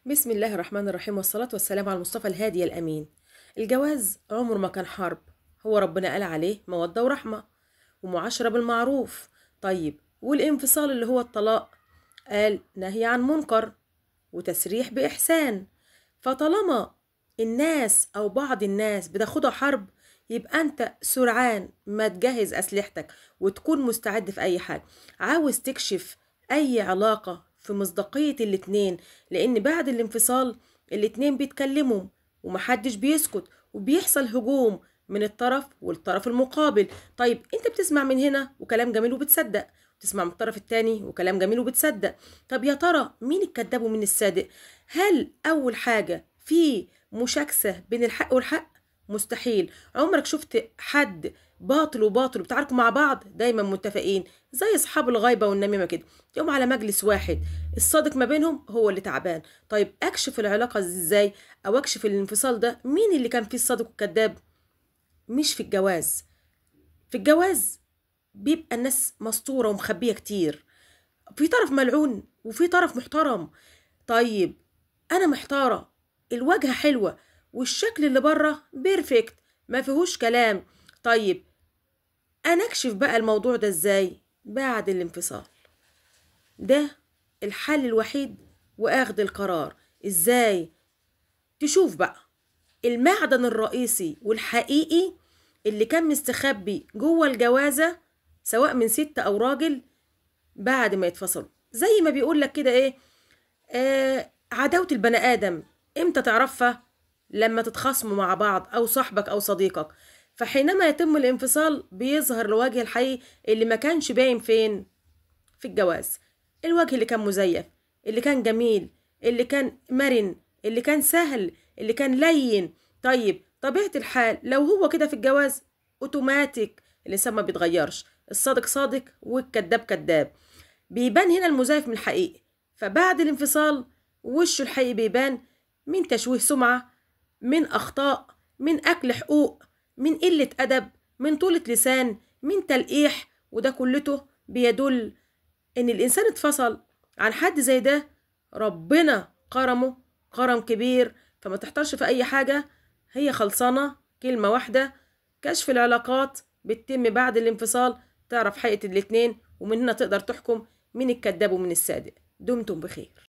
بسم الله الرحمن الرحيم، والصلاة والسلام على المصطفى الهادي الأمين. الجواز عمره ما كان حرب، هو ربنا قال عليه مودة ورحمة ومعاشرة بالمعروف. طيب والانفصال اللي هو الطلاق قال نهي عن منكر وتسريح بإحسان. فطالما الناس أو بعض الناس بتاخدها حرب، يبقى أنت سرعان ما تجهز أسلحتك وتكون مستعد في أي حاجة. عاوز تكشف أي علاقة في مصداقية الاتنين، لأن بعد الانفصال الاتنين بيتكلموا ومحدش بيسكت، وبيحصل هجوم من الطرف والطرف المقابل. طيب انت بتسمع من هنا وكلام جميل وبتصدق، تسمع من الطرف التاني وكلام جميل وبتصدق. طب يا ترى مين الكذاب ومين الصادق؟ هل أول حاجة في مشاكسة بين الحق والحق؟ مستحيل. عمرك شفت حد باطل وباطل بتعاركوا مع بعض؟ دايما متفقين زي أصحاب الغيبة والنميمة كده، يوم على مجلس واحد الصادق ما بينهم هو اللي تعبان. طيب أكشف العلاقة ازاي، أو أكشف الانفصال ده مين اللي كان فيه الصادق والكذاب؟ مش في الجواز. في الجواز بيبقى الناس مستورة ومخبية كتير، في طرف ملعون وفي طرف محترم. طيب انا محتارة، الواجهة حلوة والشكل اللي بره بيرفكت ما فيهوش كلام. طيب انا اكشف بقى الموضوع ده ازاي؟ بعد الانفصال ده الحل الوحيد واخد القرار. ازاي تشوف بقى المعدن الرئيسي والحقيقي اللي كان مستخبي جوه الجوازة، سواء من ست او راجل، بعد ما يتفصلوا؟ زي ما بيقول لك كده ايه، عداوة البني آدم امتى تعرفها؟ لما تتخاصموا مع بعض أو صاحبك أو صديقك. فحينما يتم الانفصال بيظهر الوجه الحقيقي اللي ما كانش باين فين؟ في الجواز. الوجه اللي كان مزيف، اللي كان جميل، اللي كان مرن، اللي كان سهل، اللي كان لين. طيب طبيعة الحال لو هو كده في الجواز، اوتوماتيك الإنسان ما بيتغيرش، الصادق صادق والكذاب كذاب. بيبان هنا المزيف من الحقيقي. فبعد الانفصال وشه الحقيقي بيبان من تشويه سمعة، من أخطاء، من أكل حقوق، من قلة أدب، من طولة لسان، من تلقيح. وده كلته بيدل إن الإنسان اتفصل عن حد زي ده، ربنا كرمه كرم كبير. فما تحترش في أي حاجة، هي خلصانة كلمة واحدة. كشف العلاقات بتتم بعد الانفصال، تعرف حقيقة الاتنين، ومن هنا تقدر تحكم مين الكذاب ومين الصادق. دمتم بخير.